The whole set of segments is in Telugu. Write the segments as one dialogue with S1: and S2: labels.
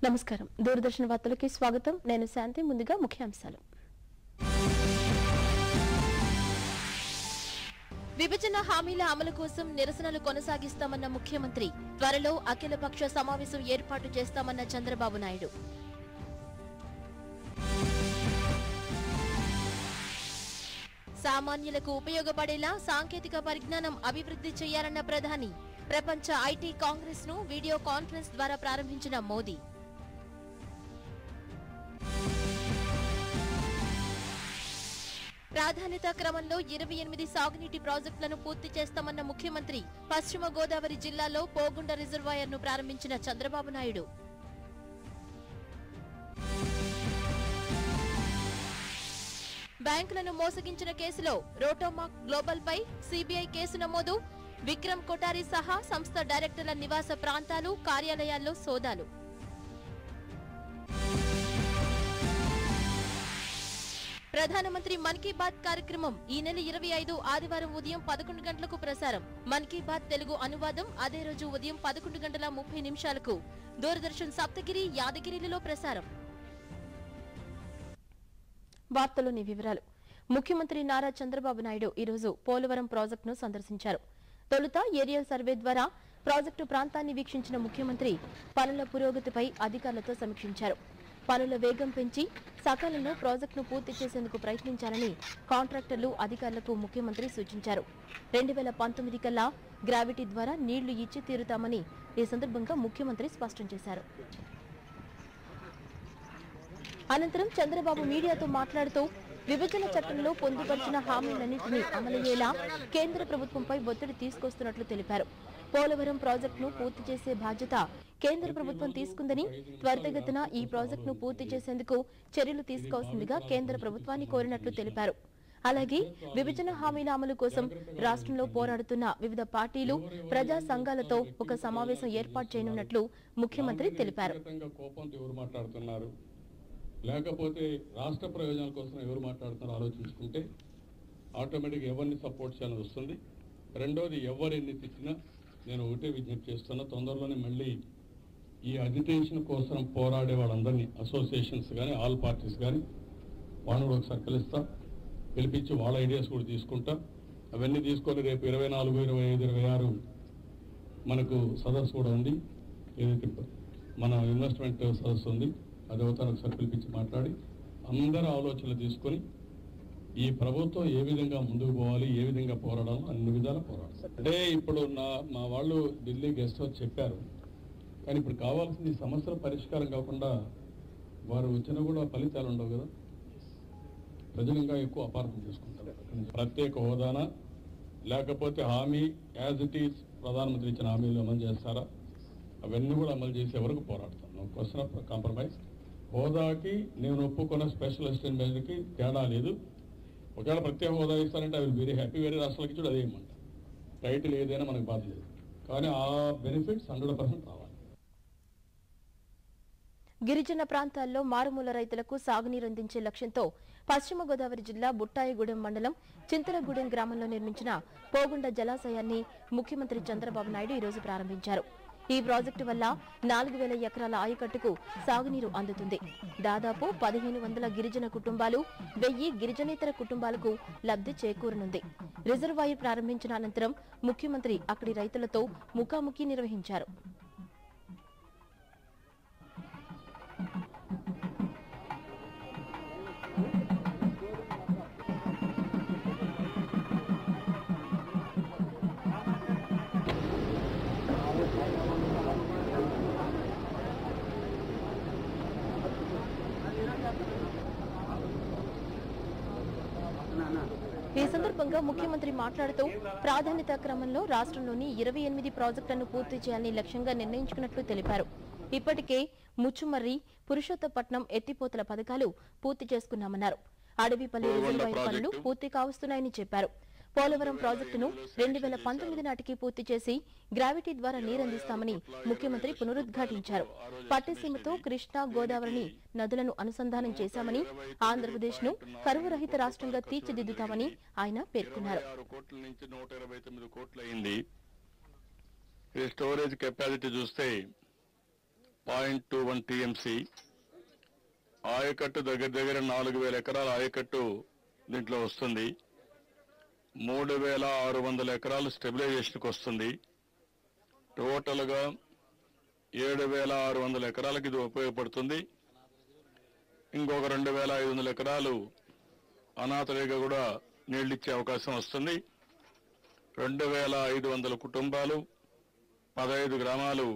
S1: నమస్కారం దూరదర్శన్ వార్తలకి స్వాగతం నేను శాంతి ముందుగా ముఖ్యాంశాలు విభజన హామీల అమలు కోసం నిరసనలు కొనసాగిస్తామన్న ముఖ్యమంత్రి త్వరలో అఖిలపక్ష సమావేశం ఏర్పాటు చేస్తామన్న చంద్రబాబు నాయుడు సామాన్యులకు ఉపయోగపడేలా సాంకేతిక పరిజ్ఞానం అభివృద్ధి చేయాలన్న ప్రధాని ప్రపంచ ఐటీ కాంగ్రెస్ ను వీడియో కాన్ఫరెన్స్ ద్వారా ప్రారంభించిన మోదీ ప్రాధాన్యత క్రమంలో 28 సాగునీటి ప్రాజెక్టులను పూర్తి చేస్తామన్న ముఖ్యమంత్రి పశ్చిమ గోదావరి జిల్లాలో పోగుండ రిజర్వాయర్ ను ప్రారంభించిన చంద్రబాబు నాయుడు బ్యాంకులను మోసగించిన కేసులో రోటోమాక్ గ్లోబల్ పై సిబిఐ కేసు నమోదు విక్రమ్ కొఠారి సహా సంస్థ డైరెక్టర్ల నివాస ప్రాంతాలు కార్యాలయాల్లో సోదాలు ప్రధానమంత్రి మన్ కీ బాత్ కార్యక్రమం ఈ నెల 25 ఆదివారం ఉదయం 11 గంటలకు ప్రసారం మన్ కీ బాత్ తెలుగు అనువాదం అదే రోజు ఉదయం 11:30 దూరదర్శన్ సప్తగిరి యాదగిరిలలో ప్రసారం వార్తలోని వివరాలు ముఖ్యమంత్రి నారా చంద్రబాబు నాయుడు ఈ రోజు పోలవరం ప్రాజెక్టును సందర్శించారు తొలుత ఏరియల్ సర్వే ద్వారా ప్రాజెక్టు ప్రాంతాన్ని వీక్షించిన ముఖ్యమంత్రి పనుల పురోగతిపై అధికారులతో సమీక్షించారు పనుల వేగం పెంచి సకాలంలో ప్రాజెక్టును పూర్తి చేసేందుకు ప్రయత్నించాలని కాంట్రాక్టర్లు అధికారులకు ముఖ్యమంత్రి సూచించారు 2019 కల్లా గ్రావిటీ ద్వారా నీళ్లు ఇచ్చి తీరుతామని ఈ సందర్భంగా ముఖ్యమంత్రి స్పష్టం చేశారు అనంతరం చంద్రబాబు మీడియాతో మాట్లాడుతూ విభజన చట్టంలో పొందుపరిచిన హామీలన్నింటినీ అమలయ్యేలా కేంద్ర ప్రభుత్వంపై ఒత్తిడి తీసుకొస్తున్నట్లు తెలిపారు పోలవరం ప్రాజెక్టును పూర్తి చేసే బాధ్యత కేంద్ర ప్రభుత్వం తీసుకుందని త్వరితగతిన ఈ ప్రాజెక్టును పూర్తి చేసేందుకు చర్యలు తీసుకోవాల్సిందిగా కేంద్ర ప్రభుత్వాన్ని కోరినట్లు తెలిపారు అలాగే విభజన హామీల అమలు కోసం రాష్ట్రంలో పోరాడుతున్న వివిధ పార్టీలు ప్రజా సంఘాలతో ఒక సమావేశం ఏర్పాటు చేయనున్నట్లు ముఖ్యమంత్రి తెలిపారు
S2: లేకపోతే రాష్ట్ర ప్రయోజనాల కోసం ఎవరు మాట్లాడుతున్నారో ఆలోచించుకుంటే ఆటోమేటిక్ ఎవరిని సపోర్ట్ చేయాలని వస్తుంది రెండోది ఎవరు ఎన్ని తెచ్చినా నేను ఒకటే విజ్ఞప్తి చేస్తున్నా తొందరలోనే మళ్ళీ ఈ అజిటేషన్ కోసం పోరాడే వాళ్ళందరినీ అసోసియేషన్స్ కానీ ఆల్ పార్టీస్ కానీ వాళ్ళని కూడా ఒకసారి పిలిపించి వాళ్ళ ఐడియాస్ కూడా తీసుకుంటా అవన్నీ తీసుకొని రేపు 24, 25, 26 మనకు సదస్సు కూడా ఉంది ఏదైతే మన ఇన్వెస్ట్మెంట్ సదస్సు ఉంది అది అవుతాను ఒకసారి పిలిపించి మాట్లాడి అందరూ ఆలోచనలు తీసుకొని ఈ ప్రభుత్వం ఏ విధంగా ముందుకు పోవాలి ఏ విధంగా పోరాడాలో అన్ని విధాలు పోరాడాలి అంటే ఇప్పుడు మా వాళ్ళు ఢిల్లీ గెస్ట్ హౌస్ చెప్పారు కానీ ఇప్పుడు కావాల్సింది సమస్యల పరిష్కారం కాకుండా వారు వచ్చినా కూడా ఫలితాలు ఉండవు కదా ప్రజలు ఇంకా ఎక్కువ అపార్థం చేసుకుంటారు ప్రత్యేక హోదానా లేకపోతే హామీ యాజ్ ఇట్ ఈజ్ ప్రధానమంత్రి ఇచ్చిన హామీలు అమలు చేస్తారా అవన్నీ కూడా అమలు చేసే వరకు పోరాడతాను క్వశ్చన్ ఆఫ్ కాంప్రమైజ్ హోదాకి నేను ఒప్పుకున్న స్పెషల్ అసిస్టెంట్ మేజర్కి తేడా లేదు ఒకవేళ ప్రత్యేక హోదా ఇస్తారంటే అవి వెరీ హ్యాపీ వేరే రాష్ట్రాలకి చూడ అదేయమంట టైటిల్ ఏదైనా మనకు బాధ లేదు కానీ ఆ బెనిఫిట్స్ 100% రావాలి
S1: గిరిజన ప్రాంతాల్లో మారుమూల రైతులకు సాగునీరు అందించే లక్ష్యంతో పశ్చిమ గోదావరి జిల్లా బుట్టాయిగూడెం మండలం చింతలగూడెం గ్రామంలో నిర్మించిన పోగుండ జలాశయాన్ని ముఖ్యమంత్రి చంద్రబాబు నాయుడు ఈ రోజు ప్రారంభించారు ఈ ప్రాజెక్టు వల్ల 4000 ఎకరాల ఆయకట్టుకు సాగునీరు అందుతుంది దాదాపు 1500 గిరిజన కుటుంబాలు 1000 గిరిజనేతర కుటుంబాలకు లబ్ధి చేకూరనుంది రిజర్వాయర్ ప్రారంభించిన అనంతరం ముఖ్యమంత్రి అక్కడి రైతులతో ముఖాముఖి నిర్వహించారు ఈ సందర్భంగా ముఖ్యమంత్రి మాట్లాడుతూ ప్రాధాన్యత క్రమంలో రాష్ట్రంలోని 28 ప్రాజెక్టులను పూర్తి చేయాలని లక్ష్యంగా నిర్ణయించుకున్నట్లు తెలిపారు ఇప్పటికే ముచ్చుమర్రి పురుషోత్తపట్నం ఎత్తిపోతల పథకాలు పూర్తి చేసుకున్నామన్నారు అడవిపల్లి రిజర్వాయర్ పనులు పూర్తి కావస్తున్నాయని చెప్పారు పోలవరం ప్రాజెక్టును 2019 నాటికి పూర్తి చేసి గ్రావిటీ ద్వారా నీరందిస్తామని ముఖ్యమంత్రి పునరుద్ఘాటించారు పట్టిసీమతో కృష్ణా గోదావరిని నదులను అనుసంధానం చేశామని ఆంధ్రప్రదేశ్ ను కరువు రహిత రాష్ట్రంగా తీర్చిదిద్దుతామని ఆయన పేర్కొన్నారు
S3: స్టోరేజ్ కెపాసిటీ చూస్తే
S2: 0.21 టీఎంసీ. ఆయకట్టు దగ్గర 4,000 ఎకరాల ఆయకట్టు దీంట్లో వస్తుంది. 3,600 ఎకరాలు స్టెబిలైజేషన్కి వస్తుంది. టోటల్గా 7,600 ఎకరాలకు ఇది ఉపయోగపడుతుంది. ఇంకొక 2,500 ఎకరాలు అనాథరేగా కూడా నీళ్లిచ్చే అవకాశం వస్తుంది. 2,500 కుటుంబాలు, 15 గ్రామాలు,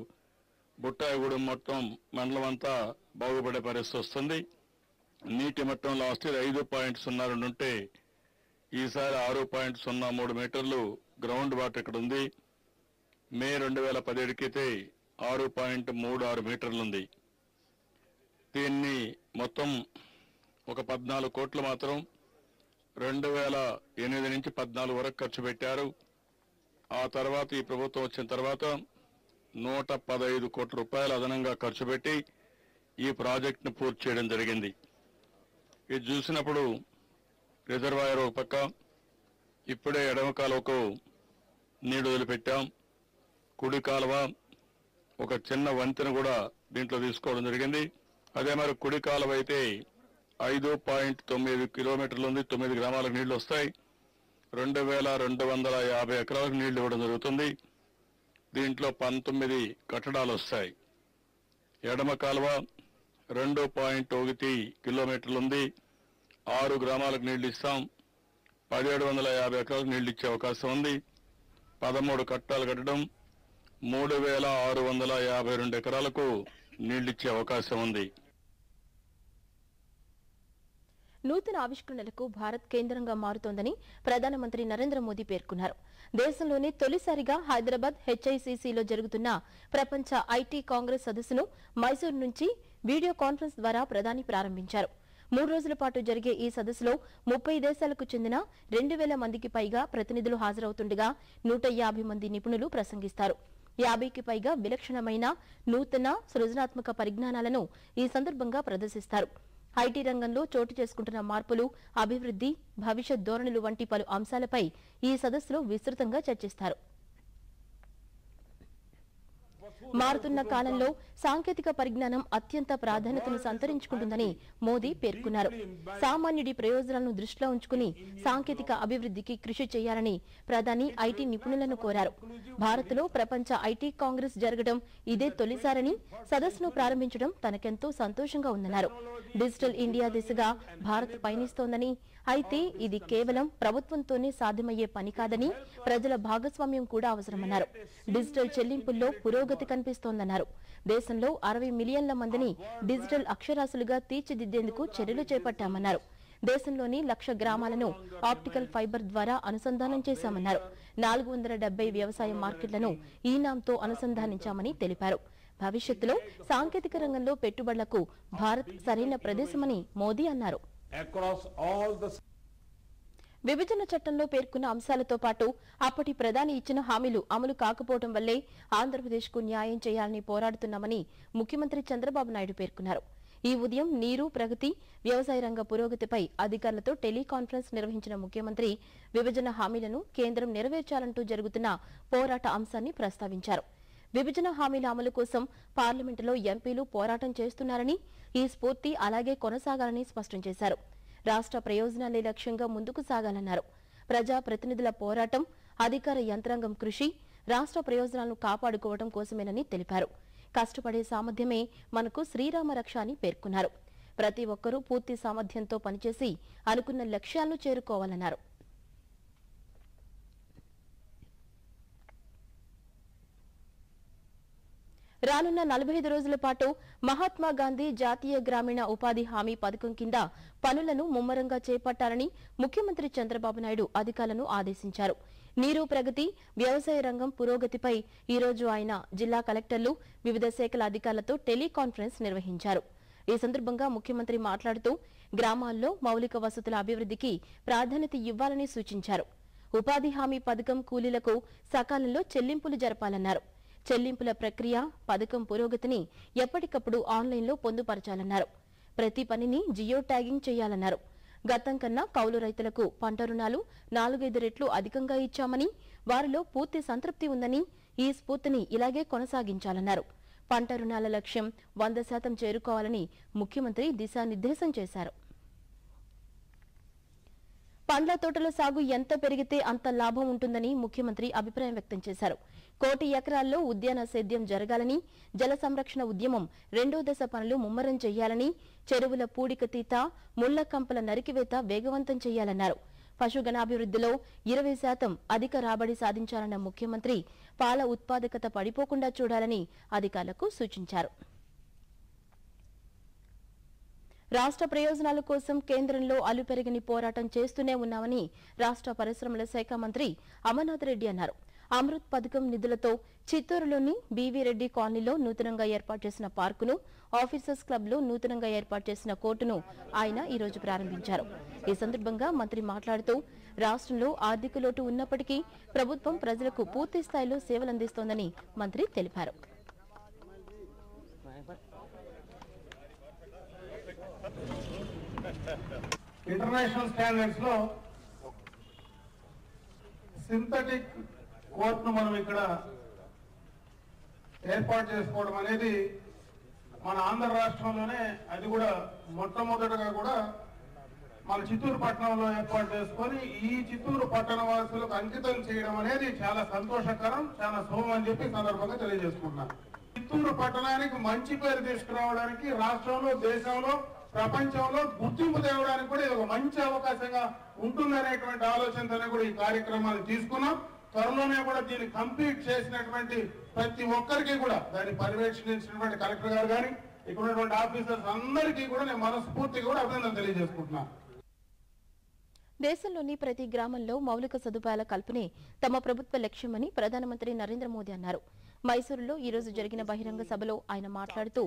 S2: బుట్టాయిగూడెం మొత్తం మండలం అంతా బాగుపడే పరిస్థితి వస్తుంది. నీటి మట్టం లాస్ట్ ఇయర్ 5.02 ఉంటే ఈసారి 6.03 మీటర్లు గ్రౌండ్ వాటర్ ఇక్కడ ఉంది. మే 2017కి అయితే 6.36 మీటర్లు ఉంది. దీన్ని మొత్తం ఒక 14 కోట్లు మాత్రం 2008 నుంచి 14 వరకు ఖర్చు పెట్టారు. ఆ తర్వాత ఈ ప్రభుత్వం వచ్చిన తర్వాత 115 కోట్ల రూపాయలు అదనంగా ఖర్చు పెట్టి ఈ ప్రాజెక్టును పూర్తి చేయడం జరిగింది. ఇది చూసినప్పుడు రిజర్వాయర్ ఒక పక్క, ఇప్పుడే ఎడమ కాలువకు నీళ్లు వదిలిపెట్టాం. కుడి కాలువ ఒక చిన్న వంతెన కూడా దీంట్లో తీసుకోవడం జరిగింది. అదే మరి కుడి కాలువ అయితే 5.9 కిలోమీటర్లు ఉంది. 9 గ్రామాలకు నీళ్లు వస్తాయి. 2,250 ఎకరాలకు నీళ్లు ఇవ్వడం జరుగుతుంది. దీంట్లో 19 కట్టడాలు వస్తాయి. ఎడమ కాలువ 2.1 కిలోమీటర్లు ఉంది. 6 గ్రామాలకు నీళ్లు ఇస్తాం. 1,750 ఎకరాలకు నీళ్లు ఇచ్చే అవకాశం ఉంది. 13 కట్టాలు కట్టడం, 3,652 ఎకరాలకు నీళ్లిచ్చే అవకాశం ఉంది.
S1: నూతన ఆవిష్కరణలకు భారత్ కేంద్రంగా మారుతోందని ప్రధానమంత్రి నరేంద్ర మోదీ పేర్కొన్నారు. దేశంలోనే తొలిసారిగా హైదరాబాద్ హెచ్ఐసిసిలో జరుగుతున్న ప్రపంచ ఐటీ కాంగ్రెస్ సదస్సును మైసూరు నుంచి వీడియో కాన్ఫరెన్స్ ద్వారా ప్రధాని ప్రారంభించారు. 3 రోజుల పాటు జరిగే ఈ సదస్సులో 30 దేశాలకు చెందిన 2,000 మందికి పైగా ప్రతినిధులు హాజరవుతుండగా 150 మంది నిపుణులు ప్రసంగిస్తారు. 50కి పైగా విలక్షణమైన నూతన సృజనాత్మక పరిజ్ఞానాలను ఈ సందర్భంగా ప్రదర్శిస్తారు. ఐటీ రంగంలో చోటు చేసుకుంటున్న మార్పులు, అభివృద్ధి, భవిష్యత్ ధోరణులు వంటి పలు అంశాలపై ఈ సదస్సులో విస్తృతంగా చర్చిస్తారు. మారుతున్న కాలంలో సాంకేతిక పరిజ్ఞానం అత్యంత ప్రాధాన్యతను సంతరించుకుంటుందని మోదీ పేర్కొన్నారు. సామాన్యుడి ప్రయోజనాలను దృష్టిలో ఉంచుకుని సాంకేతిక అభివృద్ధికి కృషి చేయాలని ప్రధాని ఐటీ నిపుణులను కోరారు. భారత్లో ప్రపంచ ఐటీ కాంగ్రెస్ జరగడం ఇదే తొలిసారని, సదస్సును ప్రారంభించడం తనకెంతో సంతోషంగా ఉందన్నారు. డిజిటల్ ఇండియా దిశగా భారత్ పయనిస్తోందని, అయితే ఇది కేవలం ప్రభుత్వంతోనే సాధ్యమయ్యే పని కాదని, ప్రజల భాగస్వామ్యం కూడా అవసరమన్నారు. డిజిటల్ చెల్లింపుల్లో పురోగతి కనిపిస్తోందన్నారు. దేశంలో 60 మిలియన్ల మందిని డిజిటల్ అక్షరాస్యులుగా తీర్చిదిద్దేందుకు చర్యలు చేపట్టామన్నారు. దేశంలోని 1,00,000 గ్రామాలను ఆప్టికల్ ఫైబర్ ద్వారా అనుసంధానం చేశామన్నారు. 470 వ్యవసాయ మార్కెట్లను ఈ నామ్తో అనుసంధానించామని తెలిపారు. భవిష్యత్తులో సాంకేతిక రంగంలో పెట్టుబడులకు భారత్ సరైన ప్రదేశమని మోదీ అన్నారు. విభజన చట్టంలో పేర్కొన్న అంశాలతో పాటు అప్పటి ప్రధాని ఇచ్చిన హామీలు అమలు కాకపోవడం వల్లే ఆంధ్రప్రదేశ్కు న్యాయం చేయాలని పోరాడుతున్నామని ముఖ్యమంత్రి చంద్రబాబు నాయుడు పేర్కొన్నారు. ఈ ఉదయం నీరు, ప్రగతి, వ్యవసాయ రంగ పురోగతిపై అధికారులతో టెలికాన్ఫరెన్స్ నిర్వహించిన ముఖ్యమంత్రి విభజన హామీలను కేంద్రం నెరవేర్చాలంటూ జరుగుతున్న పోరాట అంశాన్ని ప్రస్తావించారు. విభజన హామీల అమలు కోసం పార్లమెంటులో ఎంపీలు పోరాటం చేస్తున్నారని, ఈ స్ఫూర్తి అలాగే కొనసాగాలని స్పష్టం చేశారు. రాష్ట్ర ప్రయోజనాలే లక్ష్యంగా ముందుకు సాగాలన్నారు. ప్రజా ప్రతినిధుల పోరాటం, అధికార యంత్రాంగం కృషి రాష్ట్ర ప్రయోజనాలను కాపాడుకోవడం కోసమేనని తెలిపారు. కష్టపడే సామర్థ్యమే మనకు శ్రీరామ రక్ష అని పేర్కొన్నారు. ప్రతి ఒక్కరూ పూర్తి సామర్థ్యంతో పనిచేసి అనుకున్న లక్ష్యాలను చేరుకోవాలన్నారు. రానున్న 45 రోజుల పాటు మహాత్మా గాంధీ జాతీయ గ్రామీణ ఉపాధి హామీ పథకం కింద పనులను ముమ్మరంగా చేపట్టాలని ముఖ్యమంత్రి చంద్రబాబు నాయుడు అధికారులను ఆదేశించారు. నీరు, ప్రగతి, వ్యవసాయ రంగం పురోగతిపై ఈ రోజు ఆయన జిల్లా కలెక్టర్లు, వివిధ శాఖల అధికారులతో టెలికాన్ఫరెన్స్ నిర్వహించారు. ఈ సందర్భంగా ముఖ్యమంత్రి మాట్లాడుతూ గ్రామాల్లో మౌలిక వసతుల అభివృద్ధికి ప్రాధాన్యత ఇవ్వాలని సూచించారు. ఉపాధి హామీ పథకం కూలీలకు సకాలంలో చెల్లింపులు జరపాలన్నారు. చెల్లింపుల ప్రక్రియ, పథకం పురోగతిని ఎప్పటికప్పుడు ఆన్లైన్లో పొందుపరచాలన్నారు. ప్రతి పనిని జియో ట్యాగింగ్ చేయాలన్నారు. గతం కన్నా కౌలు రైతులకు పంట రుణాలు 4-5 రెట్లు అధికంగా ఇచ్చామని, వారిలో పూర్తి సంతృప్తి ఉందని, ఈ స్ఫూర్తిని ఇలాగే కొనసాగించాలన్నారు. పంట రుణాల లక్ష్యం 100% చేరుకోవాలని ముఖ్యమంత్రి దిశానిర్దేశం చేశారు. పండ్ల తోటల సాగు ఎంత పెరిగితే అంత లాభం ఉంటుందని ముఖ్యమంత్రి అభిప్రాయం వ్యక్తం చేశారు. 1 కోటి ఎకరాల్లో ఉద్యాన సేద్యం జరగాలని, జల సంరక్షణ ఉద్యమం 2వ దశ పనులు ముమ్మరం చేయాలని, చెరువుల పూడికతీత, ముళ్ల కంపల నరికివేత వేగవంతం చేయాలన్నారు. పశుగణాభివృద్ధిలో 20% అధిక రాబడి సాధించాలన్న ముఖ్యమంత్రి పాల ఉత్పాదకత పడిపోకుండా చూడాలని అధికారులకు సూచించారు. రాష్ట్ర ప్రయోజనాల కోసం కేంద్రంలో అలుపెరగని పోరాటం చేస్తూనే ఉన్నామని రాష్ట్ర పరిశ్రమల శాఖ మంత్రి అమర్నాథ్ రెడ్డి అన్నారు. అమృత్ పథకం నిధులతో చిత్తూరులోని బీవీ రెడ్డి కాలనీలో నూతనంగా ఏర్పాటు చేసిన పార్కును, ఆఫీసర్స్ క్లబ్లో నూతనంగా ఏర్పాటు చేసిన కోర్టును ఆయన ఈ రోజు ప్రారంభించారు. ఈ సందర్భంగా మంత్రి మాట్లాడుతూ రాష్ట్రంలో ఆర్థిక లోటు ఉన్నప్పటికీ ప్రభుత్వం ప్రజలకు పూర్తి స్థాయిలో సేవలందిస్తోందని మంత్రి తెలిపారు.
S3: ఇంటర్నేషనల్ స్టాండర్డ్స్ లో సింథటిక్ కోర్టును మనం ఇక్కడ ఏర్పాటు చేసుకోవడం అనేది మన ఆంధ్ర రాష్ట్రంలోనే, అది కూడా మొట్టమొదటగా కూడా మన చిత్తూరు పట్టణంలో ఏర్పాటు చేసుకొని ఈ చిత్తూరు పట్టణ వాసులకు అంకితం చేయడం అనేది చాలా సంతోషకరం, చాలా శుభం అని చెప్పి సందర్భంగా తెలియజేసుకుంటున్నాను. చిత్తూరు పట్టణానికి మంచి పేరు తీసుకురావడానికి రాష్ట్రంలో, దేశంలో, ప్రపంచంలో గుర్తింపు తేవడానికి కూడా ఇది ఒక మంచి అవకాశంగా ఉంటుందనేటువంటి ఆలోచనతోనే కూడా ఈ కార్యక్రమాన్ని తీసుకున్నాం. త్వరలోనే కూడా దీన్ని కంప్లీట్ చేసినటువంటి ప్రతి ఒక్కరికి కూడా, దాన్ని పర్యవేక్షించినటువంటి కలెక్టర్ గారు కానీ ఇక్కడ ఉన్నటువంటి ఆఫీసర్స్ అందరికీ కూడా నేను మనస్ఫూర్తిగా కూడా అభినందన తెలియజేసుకుంటున్నాను.
S1: దేశంలోని ప్రతి గ్రామంలో మౌలిక సదుపాయాల కల్పనే తమ ప్రభుత్వ లక్ష్యమని ప్రధానమంత్రి నరేంద్ర మోదీ అన్నారు. మైసూరులో ఈ రోజు జరిగిన బహిరంగ సభలో ఆయన మాట్లాడుతూ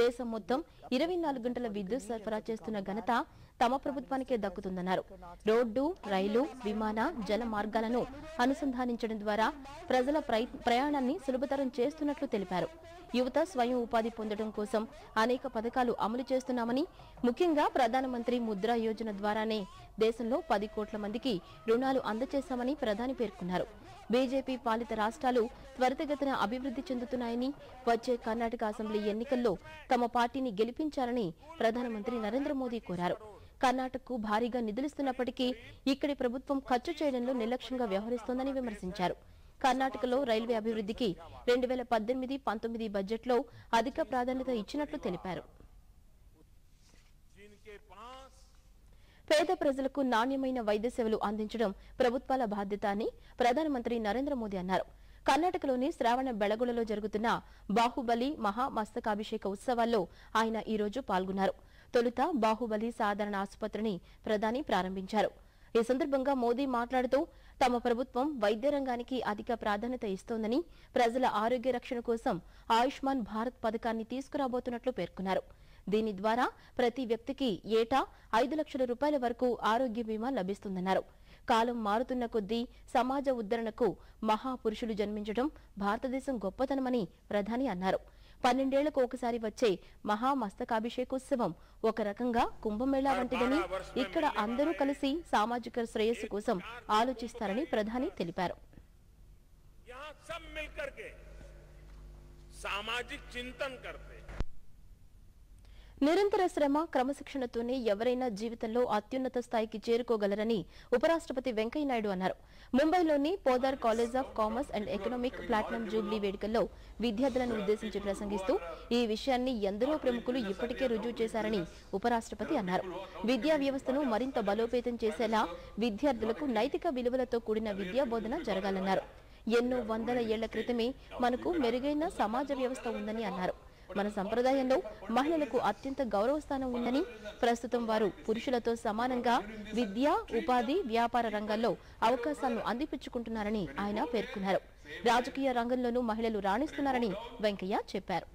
S1: దేశం మొత్తం 24 గంటల విద్యుత్ సరఫరా చేస్తున్న ఘనత తమ ప్రభుత్వానికే దక్కుతుందన్నారు. రోడ్డు, రైలు, విమాన, జల మార్గాలను అనుసంధానించడం ద్వారా ప్రజల ప్రయాణాన్ని సులభతరం చేస్తున్నట్లు తెలిపారు. యువత స్వయం ఉపాధి పొందడం కోసం అనేక పథకాలు అమలు చేస్తున్నామని, ముఖ్యంగా ప్రధానమంత్రి ముద్రా యోజన ద్వారానే దేశంలో 10 కోట్ల మందికి రుణాలు అందజేశామని ప్రధాని పేర్కొన్నారు. బీజేపీ పాలిత రాష్ట్రాలు త్వరితగతిన అభివృద్ధి చెందుతున్నాయని, వచ్చే కర్ణాటక అసెంబ్లీ ఎన్నికల్లో తమ పార్టీని గెలిపించాలని ప్రధానమంత్రి నరేంద్ర మోదీ కోరారు. కర్ణాటకకు భారీగా నిధులిస్తున్నప్పటికీ ఇక్కడి ప్రభుత్వం ఖర్చు చేయడంలో నిర్లక్ష్యంగా వ్యవహరిస్తోందని విమర్శించారు. కర్ణాటకలో రైల్వే అభివృద్ధికి 2018-19 బడ్జెట్లో అధిక ప్రాధాన్యత ఇచ్చినట్లు తెలిపారు. పేద ప్రజలకు నాణ్యమైన వైద్య సేవలు అందించడం ప్రభుత్వాల బాధ్యత అని ప్రధానమంత్రి నరేంద్ర మోదీ అన్నారు. కర్ణాటకలోని శ్రావణ బెళగులలో జరుగుతున్న బాహుబలి మహామస్తకాభిషేక ఉత్సవాల్లో ఆయన ఈ రోజు పాల్గొన్నారు. తొలుత బాహుబలి సాధారణ ఆసుపత్రిని ప్రధాని ప్రారంభించారు. ఈ సందర్భంగా మోదీ మాట్లాడుతూ తమ ప్రభుత్వం వైద్య రంగానికి అధిక ప్రాధాన్యత ఇస్తోందని, ప్రజల ఆరోగ్య రక్షణ కోసం ఆయుష్మాన్ భారత్ పథకాన్ని తీసుకురాబోతున్నట్లు పేర్కొన్నారు. దీని ద్వారా ప్రతి వ్యక్తికి ఏటా 5 లక్షల రూపాయల వరకు ఆరోగ్య బీమా లభిస్తుందన్నారు. కాలం మారుతున్న కొద్దీ సమాజ ఉద్ధరణకు మహాపురుషులు జన్మించడం భారతదేశం గొప్పతనమని ప్రధాని అన్నారు. 12 ఏళ్లకు ఒకసారి వచ్చే మహామస్తకాభిషేకోత్సవం ఒక రకంగా కుంభమేళా వంటిదని, ఇక్కడ అందరూ కలిసి సామాజిక శ్రేయస్సు కోసం ఆలోచిస్తారని ప్రధాని తెలిపారు. నిరంతర శ్రమ, క్రమశిక్షణతోనే ఎవరైనా జీవితంలో అత్యున్నత స్థాయికి చేరుకోగలరని ఉపరాష్ట్రపతి వెంకయ్యనాయుడు అన్నారు. ముంబైలోని Podar college of commerce and economic platinum jubilee వేడుకల్లో విద్యార్థులను ఉద్దేశించి ప్రసంగిస్తూ ఈ విషయాన్ని ఎందరో ప్రముఖులు ఇప్పటికే రుజువు చేశారని ఉపరాష్ట్రపతి అన్నారు. విద్యా వ్యవస్థను మరింత బలోపేతం చేసేలా విద్యార్థులకు నైతిక విలువలతో కూడిన విద్యా బోధన జరగాలన్నారు. ఎన్నో వందల ఏళ్ల క్రితమే మనకు మెరుగైన సమాజ వ్యవస్థ ఉందని అన్నారు. మన సంప్రదాయంలో మహిళలకు అత్యంత గౌరవస్థానం ఉందని, ప్రస్తుతం వారు పురుషులతో సమానంగా విద్య, ఉపాధి, వ్యాపార రంగాల్లో అవకాశాలను అందిపుచ్చుకుంటున్నారని ఆయన పేర్కొన్నారు. రాజకీయ రంగంలోనూ మహిళలు రాణిస్తున్నారని వెంకయ్య చెప్పారు.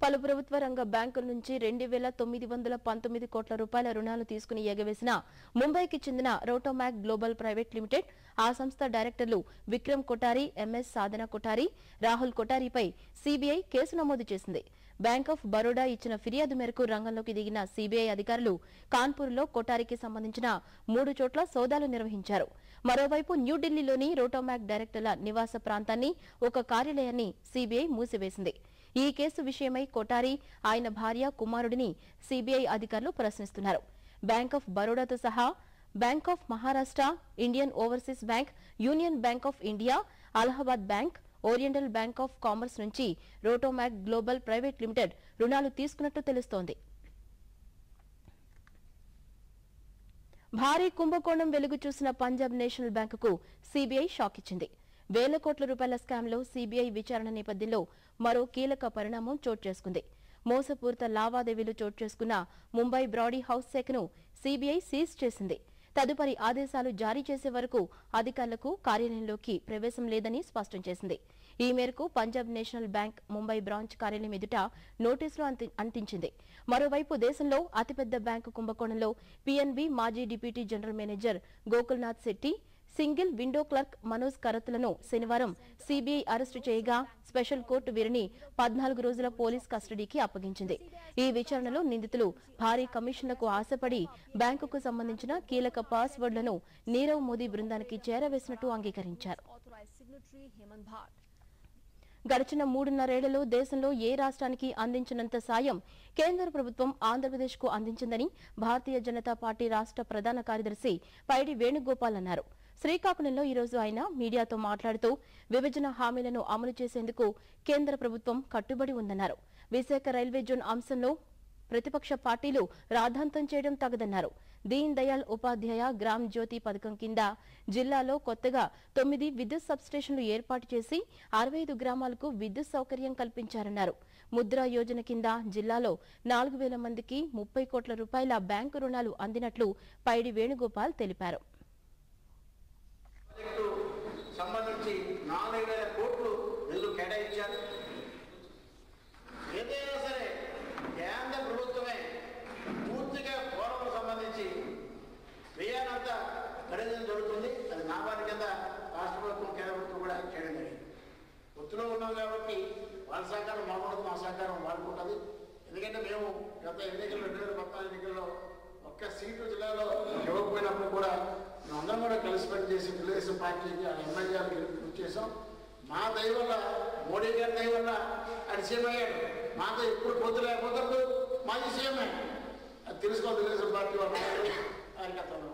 S1: పలు ప్రభుత్వ రంగ బ్యాంకుల నుంచి 2,919 కోట్ల రూపాయల రుణాలు తీసుకుని ఎగవేసిన ముంబైకి చెందిన రోటోమాక్ గ్లోబల్ ప్రైవేట్ లిమిటెడ్, ఆ సంస్థ డైరెక్టర్లు విక్రమ్ కొఠారి, ఎంఎస్ సాధన కొఠారి, రాహుల్ కొఠారిపై సీబీఐ కేసు నమోదు చేసింది. బ్యాంక్ ఆఫ్ బరోడా ఇచ్చిన ఫిర్యాదు మేరకు రంగంలోకి దిగిన సీబీఐ అధికారులు కాన్పూర్లో కొఠారికి సంబంధించిన 3 చోట్ల సోదాలు నిర్వహించారు. మరోవైపు న్యూఢిల్లీలోని రోటోమాక్ డైరెక్టర్ల నివాస ప్రాంతాన్ని, ఒక కార్యాలయాన్ని సీబీఐ మూసివేసింది. ఈ కేసు విషయమై కొఠారి, ఆయన భార్య, కుమారుడిని సీబీఐ అధికారులు ప్రశ్నిస్తున్నారు. బ్యాంక్ ఆఫ్ బరోడాతో సహా bank of Maharashtra, Indian overseas bank, union bank of India, Allahabad bank, oriental bank of commerce నుంచి రోటోమాక్ గ్లోబల్ ప్రైవేట్ లిమిటెడ్ రుణాలు తీసుకున్నట్టు తెలుస్తోంది. భారీ కుంభకోణం వెలుగు చూసిన పంజాబ్ నేషనల్ బ్యాంకుకు సీబీఐ షాక్ ఇచ్చింది. వేల కోట్ల రూపాయల స్కామ్లో సీబీఐ విచారణ నేపథ్యంలో మరో కీలక పరిణామం చోటు చేసుకుంది. మోసపూరిత లావాదేవీలు చోటు చేసుకున్న ముంబై బ్రాడీ హౌస్ శాఖను సీబీఐ సీజ్ చేసింది. తదుపరి ఆదేశాలు జారీ చేసే వరకు అధికారులకు కార్యాలయంలోకి ప్రవేశం లేదని స్పష్టం చేసింది. ఈ మేరకు Punjab national bank Mumbai branch కార్యాలయం ఎదుట నోటీసులు అంటించింది. మరోవైపు దేశంలో అతిపెద్ద బ్యాంకు కుంభకోణంలో పీఎన్బీ మాజీ deputy general manager Gokulnath Shetty, single window clerk Manoj కరత్లను శనివారం సీబీఐ అరెస్టు చేయగా స్పెషల్ కోర్టు వీరిని 14 రోజుల పోలీస్ కస్టడీకి అప్పగించింది. ఈ విచారణలో నిందితులు భారీ కమిషన్లకు ఆశపడి బ్యాంకుకు సంబంధించిన కీలక పాస్వర్డ్లను నీరవ్ మోదీ బృందానికి చేరవేసినట్టు అంగీకరించారు. గడిచిన 3.5 ఏళ్లలో దేశంలో ఏ రాష్ట్రానికి అందించినంత సాయం కేంద్ర ప్రభుత్వం ఆంధ్రప్రదేశ్కు అందించిందని భారతీయ జనతా పార్టీ రాష్ట్ర ప్రధాన కార్యదర్శి పైడి వేణుగోపాల్ అన్నారు. శ్రీకాకుళంలో ఈ రోజు ఆయన మీడియాతో మాట్లాడుతూ విభజన హామీలను అమలు చేసేందుకు కేంద్ర ప్రభుత్వం కట్టుబడి ఉందన్నారు. విశాఖ రైల్వే జోన్ అంశంలో ప్రతిపక్ష పార్టీలు రాద్ధాంతం చేయడం తగదన్నారు. దీన్ దయాళ్ ఉపాధ్యాయ గ్రామ్ జ్యోతి పథకం కింద జిల్లాలో కొత్తగా 9 విద్యుత్ సబ్స్టేషన్లు ఏర్పాటు చేసి 65 గ్రామాలకు విద్యుత్ సౌకర్యం కల్పించారన్నారు. ముద్రా యోజన కింద జిల్లాలో 4,000 మందికి 30 కోట్ల రూపాయల బ్యాంకు రుణాలు అందినట్లు పైడి వేణుగోపాల్ తెలిపారు.
S4: సంబంధించి 4,000 కోట్లు నిధులు కేటాయించారు. ఏదైనా సరే కేంద్ర ప్రభుత్వమే పూర్తిగా పోలవరం సంబంధించి వ్యయానంతా ఖరీదు జరుగుతుంది. అది నాబార్డు కింద రాష్ట్ర ప్రభుత్వం, కేంద్ర ప్రభుత్వం కూడా చేయడం జరిగింది. ఒత్తులో ఉన్నాం కాబట్టి వాళ్ళ సహకారం మాకు, మా సహకారం వాడుకుంటుంది. ఎందుకంటే మేము గత ఎన్నికల్లో 2014 ఎన్నికల్లో ఒక్క సీటు జిల్లాలో ఇవ్వకపోయినప్పుడు కూడా మేమందరం కూడా కలిసి పనిచేసి తెలుగుదేశం పార్టీకి ఎమ్మెల్యేలు కృషి చేసాం. మా దయ వల్ల, మోడీ గారి దయ వల్ల ఆయన సీఎం అయ్యాడు. మాతో ఎప్పుడు పొద్దు లేకపోతే మాజీ సీఎంఏ అది తెలుసుకోవాలి. తెలుగుదేశం పార్టీ వాళ్ళు కార్యకర్తలు.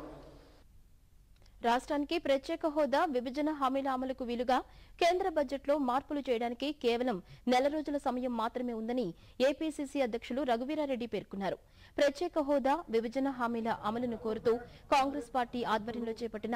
S1: రాష్ట్రానికి ప్రత్యేక హోదా, విభజన హామీల అమలుకు వీలుగా కేంద్ర బడ్జెట్లో మార్పులు చేయడానికి కేవలం 1 రోజుల సమయం మాత్రమే ఉందని ఏపీసీసీ అధ్యక్షులు రఘువీరారెడ్డి పేర్కొన్నారు. ప్రత్యేక హోదా, విభజన హామీల అమలును కోరుతూ కాంగ్రెస్ పార్టీ ఆధ్వర్యంలో చేపట్టిన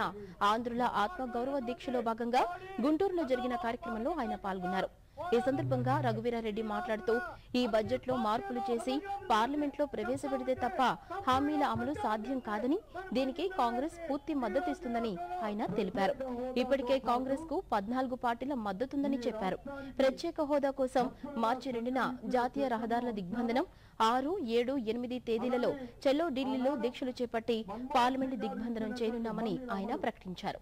S1: ఆంధ్రుల ఆత్మగౌరవ దీక్షలో భాగంగా గుంటూరులో జరిగిన కార్యక్రమంలో ఆయన పాల్గొన్నారు. ఈ సందర్భంగా రఘువీరారెడ్డి మాట్లాడుతూ ఈ బడ్జెట్లో మార్పులు చేసి పార్లమెంట్లో ప్రవేశపెడితే తప్ప హామీల అమలు సాధ్యం కాదని, దీనికి కాంగ్రెస్ పూర్తి మద్దతిస్తుందని ఆయన తెలిపారు. ఇప్పటికే కాంగ్రెస్ కు 14 పార్టీల మద్దతుందని చెప్పారు. ప్రత్యేక హోదా కోసం మార్చి 2న జాతీయ రహదారుల దిగ్బంధనం, 6, 7, 8 తేదీలలో చెల్లో ఢిల్లీలో దీక్షలు చేపట్టి పార్లమెంటు దిగ్బంధనం చేయనున్నామని ఆయన ప్రకటించారు.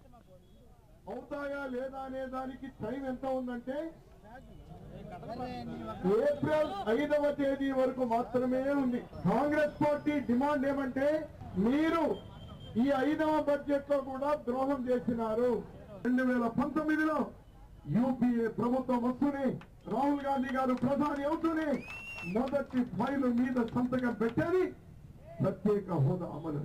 S5: ఏప్రిల్ 5వ తేదీ వరకు మాత్రమే ఉంది. కాంగ్రెస్ పార్టీ డిమాండ్ ఏమంటే, మీరు ఈ 5వ బడ్జెట్ లో కూడా ద్రోహం చేసినారు. 2019లో యూపీఏ ప్రభుత్వం వస్తూనే, రాహుల్ గాంధీ గారు ప్రధాని అవుతూనే మొదటి ఫైలు మీద సంతకం పెట్టేది ప్రత్యేక హోదా అమలు.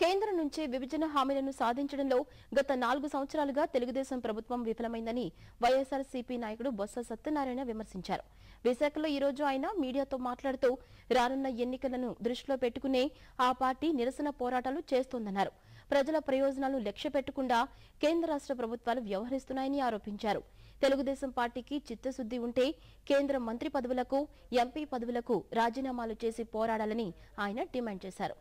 S1: కేంద్రం నుంచి విభజన హామీలను సాధించడంలో గత 4 సంవత్సరాలుగా తెలుగుదేశం ప్రభుత్వం విఫలమైందని వైఎస్ఆర్సీపీ నాయకుడు బొత్స సత్యనారాయణ విమర్శించారు. విశాఖలో ఈ రోజు ఆయన మీడియాతో మాట్లాడుతూ రానున్న ఎన్నికలను దృష్టిలో పెట్టుకునే ఆ పార్టీ నిరసన పోరాటాలు చేస్తోందన్నారు. ప్రజల ప్రయోజనాలు లక్ష్య పెట్టకుండా కేంద్ర రాష్ట్ర ప్రభుత్వాలు వ్యవహరిస్తున్నాయని ఆరోపించారు. తెలుగుదేశం పార్టీకి చిత్తశుద్ది ఉంటే కేంద్ర మంత్రి పదవులకు, ఎంపీ పదవులకు రాజీనామాలు చేసి పోరాడాలని ఆయన డిమాండ్ చేశారు.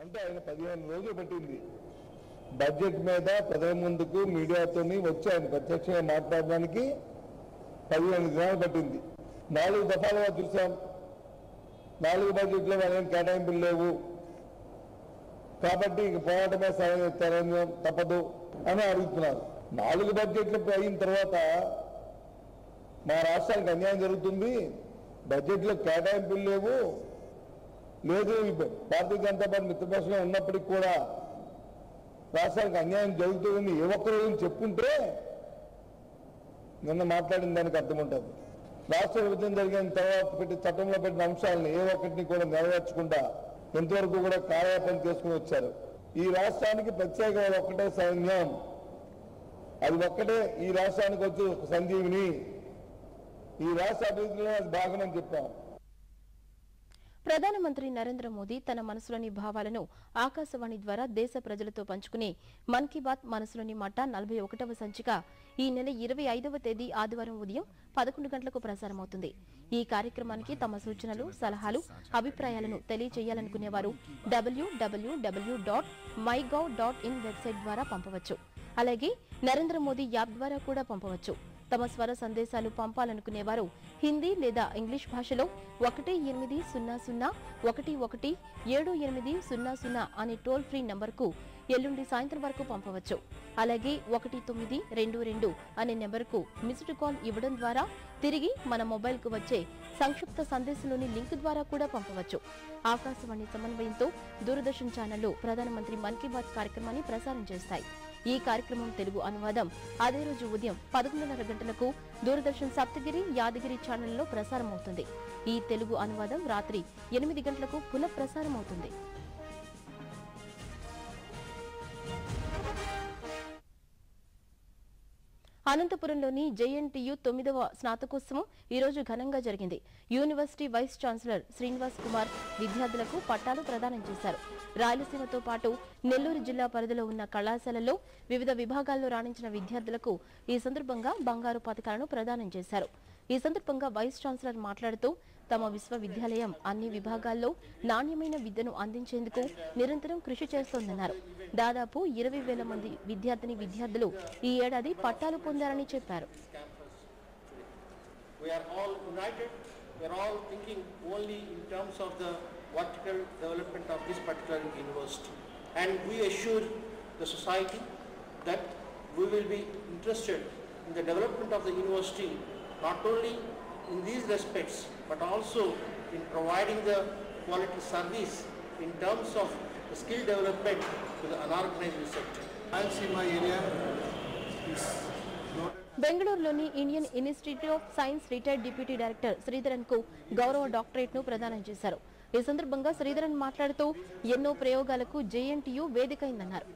S6: అంటే ఆయన 15 రోజులు పట్టింది బడ్జెట్ మీద ప్రజల ముందుకు మీడియాతో వచ్చి ఆయన ప్రత్యక్షంగా మాట్లాడడానికి 15 దినాలు పట్టింది. 4 దఫాలుగా చూసాం. 4 బడ్జెట్లో వాళ్ళేం కేటాయింపులు లేవు కాబట్టి ఇంక పోరాటమే తప్పదు అని అడుగుతున్నారు. 4 బడ్జెట్లు అయిన తర్వాత మా రాష్ట్రానికి అన్యాయం జరుగుతుంది, బడ్జెట్లో కేటాయింపులు లేవు, లేదు భారతీయ జనతా పార్టీ మిత్రపక్షంలో ఉన్నప్పటికీ కూడా రాష్ట్రానికి అన్యాయం జరుగుతుందని ఏ ఒక్కరోజు చెప్పుకుంటే నిన్న మాట్లాడిన దానికి అర్థం ఉంటుంది. రాష్ట్ర విభజన జరిగిన తర్వాత చట్టంలో పెట్టిన అంశాలను ఏ ఒక్కటిని కూడా నెరవేర్చకుండా ఇంతవరకు కూడా కార్యాపన చేసుకుని వచ్చారు. ఈ రాష్ట్రానికి ప్రత్యేకమైన ఒక్కటే సైన్యం, అది ఒక్కటే ఈ రాష్ట్రానికి వచ్చి సంజీవిని, ఈ రాష్ట్ర అభివృద్ధిలో అది భాగమని చెప్పాం.
S1: ప్రధానమంత్రి నరేంద్ర మోదీ తన మనసులోని భావాలను ఆకాశవాణి ద్వారా దేశ ప్రజలతో పంచుకునే మన్ కీ బాత్ మనసులోని మాట 41వ సంచిక ఈ నెల 25వ తేదీ ఆదివారం ఉదయం 11 గంటలకు ప్రసారమవుతుంది. ఈ కార్యక్రమానికి తమ సూచనలు, సలహాలు, అభిప్రాయాలను తెలియజేయాలనుకునేవారు www.mygov.in వెబ్సైట్ ద్వారా పంపవచ్చు. అలాగే నరేంద్ర మోదీ యాప్ ద్వారా కూడా పంపవచ్చు. తమ స్వర సందేశాలు పంపాలనుకునేవారు హిందీ లేదా ఇంగ్లీష్ భాషలో 1800117800 అనే టోల్ ఫ్రీ నంబర్కు ఎల్లుండి సాయంత్రం వరకు పంపవచ్చు. అలాగే 1922 అనే నెంబర్కు మిస్డ్ కాల్ ఇవ్వడం ద్వారా తిరిగి మన మొబైల్కు వచ్చే సంక్షిప్త సందేశంలోని లింక్ ద్వారా కూడా పంపవచ్చు. ఆకాశవాణి సమన్వయంతో దూరదర్శన్ ఛానళ్లు ప్రధానమంత్రి మన్ కీ బాత్ కార్యక్రమాన్ని ప్రసారం చేస్తాయి. ఈ కార్యక్రమం తెలుగు అనువాదం అదే రోజు ఉదయం 11:30 గంటలకు దూరదర్శన్ సప్తగిరి, యాదగిరి ఛానల్లో ప్రసారమవుతుంది. ఈ తెలుగు అనువాదం రాత్రి 8 గంటలకు పునః ప్రసారమవుతుంది. అనంతపురంలోని జేఎన్టీయూ 9వ స్నాతకోత్సవం ఈ రోజు ఘనంగా జరిగింది. University vice chancellor Srinivas Kumar విద్యార్థులకు పట్టాలు ప్రదానం చేశారు. రాయలసీమతో పాటు నెల్లూరు జిల్లా పరిధిలో ఉన్న కళాశాలల్లో వివిధ విభాగాల్లో రాణించిన విద్యార్థులకు ఈ సందర్భంగా బంగారు పతకాలను ప్రదానం చేశారు. ఈ సందర్భంగా వైస్ ఛాన్సలర్ మాట్లాడుతూ తమ విశ్వవిద్యాలయం అన్ని విభాగాల్లో నాణ్యమైన విద్యను అందించేందుకు నిరంతరం కృషి చేస్తోందన్నారు. దాదాపు 20,000 మంది విద్యార్థులు ఈ ఏడాది పట్టాలు పొందారని చెప్పారు.
S7: vertical development of this particular university, and we assure the society that we will be interested in the development of the university not only in these respects but also in providing the quality service in terms of the skill development to the unorganized sector. Rayalaseema area is
S1: బెంగళూరులోని Indian institute of science retired deputy director Sridharan కు గౌరవ డాక్టరేట్ ను ప్రదానం చేశారు. ఈ సందర్భంగా శ్రీధరన్ మాట్లాడుతూ ఎన్నో ప్రయోగాలకు జేఎన్టీయూ వేదికైందన్నారు.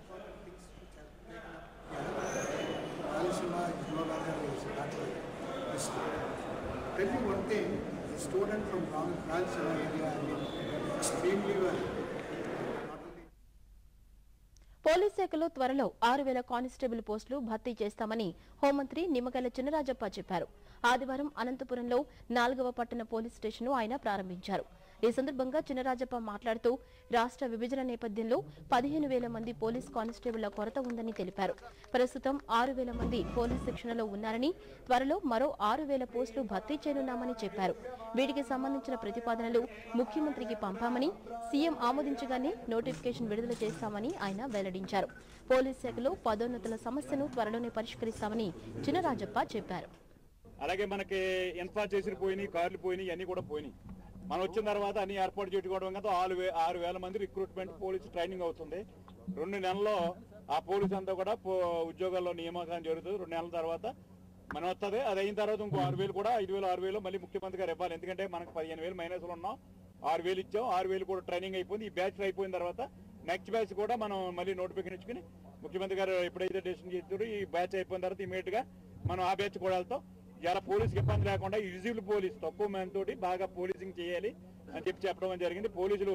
S1: పోలీస్ శాఖలో త్వరలో 6,000 కానిస్టేబుల్ పోస్టులు భర్తీ చేస్తామని హోంమంత్రి నిమ్మగడ్డ చినరాజప్ప చెప్పారు. ఆదివారం అనంతపురంలో 4వ పట్టణ పోలీస్ స్టేషన్ ను ఆయన ప్రారంభించారు. ఈ సందర్భంగా చినరాజప్ప మాట్లాడుతూ రాష్ట్ర విభజన నేపథ్యంలో 15,000 మంది పోలీస్ కానిస్టేబుళ్ల కొరత ఉందని తెలిపారు. ప్రస్తుతం 6,000 మంది పోలీస్ శిక్షణలో ఉన్నారని, త్వరలో మరో 6,000 పోస్టులు భర్తీ చేయనున్నామని చెప్పారు. వీటికి సంబంధించిన ప్రతిపాదనలు ముఖ్యమంత్రికి పంపామని, సీఎం ఆమోదించగానే నోటిఫికేషన్ విడుదల చేస్తామని ఆయన వెల్లడించారు. పోలీస్ శాఖలో పదోన్నతుల సమస్యను త్వరలోనే పరిష్కరిస్తామని చినరాజప్ప చెప్పారు.
S8: అలాగే మనకి ఇన్ఫ్రా చేసి పోయినాయి, కార్లు పోయినాయి, అన్ని కూడా పోయినాయి. మనం వచ్చిన తర్వాత అన్ని ఏర్పాటు చేసుకోవడం కదా 6,000 మంది రిక్రూట్మెంట్ పోలీసు ట్రైనింగ్ అవుతుంది. 2 నెలల్లో ఆ పోలీసు అంతా కూడా ఉద్యోగాల్లో నియామకం జరుగుతుంది. 2 నెలల తర్వాత మనం వస్తుంది. అది అయిన తర్వాత ఇంకో 6,000 కూడా 5,000, 6,000 మళ్ళీ ముఖ్యమంత్రి గారు ఇవ్వాలి. ఎందుకంటే మనకు 15,000 మైనస్లు ఉన్నాం. 6,000 ఇచ్చాం. 6,000 కూడా ట్రైనింగ్ అయిపోయింది. ఈ బ్యాచ్ అయిపోయిన తర్వాత నెక్స్ట్ బ్యాచ్ కూడా మనం మళ్ళీ నోటిఫికేషన్ ఇచ్చుకుని ముఖ్యమంత్రి గారు ఎప్పుడైతే డెసిషన్ చేస్తారో ఈ బ్యాచ్ అయిపోయిన తర్వాత ఇమీడియట్ గా మనం ఆ బ్యాచ్ కూడా వెళ్తాం. ఇలా పోలీసుకి ఇబ్బంది లేకుండా విజిబుల్ పోలీస్ తక్కువ మంది తోటి బాగా పోలీసింగ్ చేయాలి అని చెప్పడం జరిగింది. పోలీసులు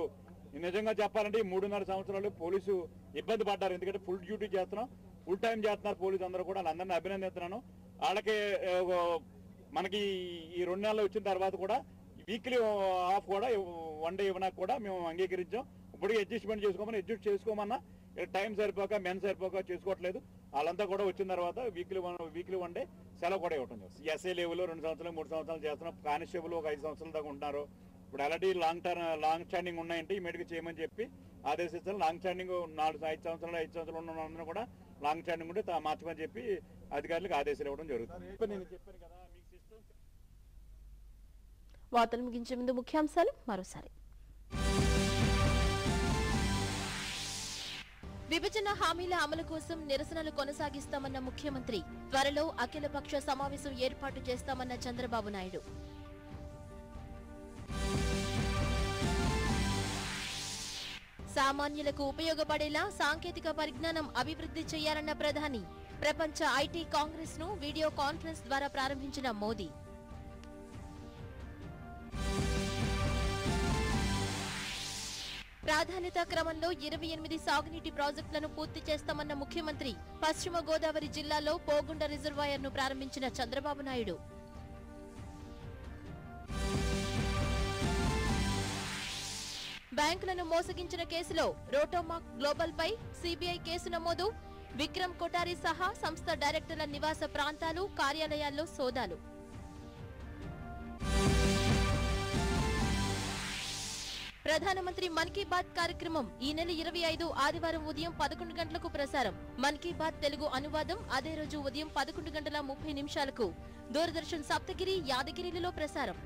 S8: నిజంగా చెప్పాలంటే 3.5 సంవత్సరాలు పోలీసు ఇబ్బంది పడ్డారు. ఎందుకంటే ఫుల్ డ్యూటీ చేస్తున్నాం, ఫుల్ టైం చేస్తున్నారు పోలీసు అందరూ కూడా. వాళ్ళందరినీ అభినందిస్తున్నాను. వాళ్ళకి మనకి ఈ 2 నెలలు వచ్చిన తర్వాత కూడా వీక్లీ ఆఫ్ కూడా 1 డే ఇవ్వడానికి కూడా మేము అంగీకరించాం. ఇప్పుడు అడ్జస్ట్మెంట్ చేసుకోమన్నా టైం సరిపోక మెన్ సరిపోక చేసుకోవట్లేదు. వాళ్ళంతా కూడా వచ్చిన తర్వాత వీక్లీ 1 డే సెలవు కూడా ఇవ్వటం చేస్తాం. ఎస్ఐ లెవెల్ 2 సంవత్సరాలు 3 సంవత్సరాలు చేస్తున్నాం. కానిస్టేబుల్ ఒక 5 సంవత్సరాల దాకా ఉంటున్నారు. ఇప్పుడు అలాంటి లాంగ్ స్టాండింగ్ ఉన్నాయంటే ఇమీడియట్గా చేయమని చెప్పి ఆదేశిస్తాను. లాంగ్ స్టాండింగ్ 5 సంవత్సరాలు ఉన్న అందరూ కూడా లాంగ్ స్టాండింగ్ ఉంటే మార్చమని చెప్పి అధికారులకు ఆదేశాలు ఇవ్వడం జరుగుతుంది. నేను చెప్పాను కదా మీకు సిస్టమ్
S1: వార్తలు ముగించే ముందు ముఖ్యాంశాలు మరోసారి. విభజన హామీల అమలు కోసం నిరసనలు కొనసాగిస్తామన్న ముఖ్యమంత్రి. త్వరలో అఖిలపక్ష సమావేశం ఏర్పాటు చేస్తామన్న చంద్రబాబు నాయుడు. సామాన్యులకు ఉపయోగపడేలా సాంకేతిక పరిజ్ఞానం అభివృద్ధి చేయాలన్న ప్రధాని. ప్రపంచ ఐటీ కాంగ్రెస్ ను వీడియో కాన్ఫరెన్స్ ద్వారా ప్రారంభించిన మోదీ. ప్రాధాన్యత క్రమంలో 28 సాగునీటి ప్రాజెక్టులను పూర్తి చేస్తామన్న ముఖ్యమంత్రి. పశ్చిమ గోదావరి జిల్లాలో పోగుండ రిజర్వాయర్ ను ప్రారంభించిన చంద్రబాబు నాయుడు. బ్యాంకులను మోసగించిన కేసులో రోటోమాక్ గ్లోబల్ పై సిబిఐ కేసు నమోదు. విక్రమ్ కొఠారి సహా సంస్థ డైరెక్టర్ల నివాస ప్రాంతాలు, కార్యాలయాల్లో సోదాలు. ప్రధానమంత్రి మన్ కీ బాత్ కార్యక్రమం ఈ నెల 25 ఆదివారం ఉదయం 11 గంటలకు ప్రసారం. మన్ కీ బాత్ తెలుగు అనువాదం అదే రోజు ఉదయం 11 గంటల 30 నిమిషాలకు దూరదర్శన్ సప్తగిరి, యాదగిరిలో ప్రసారం.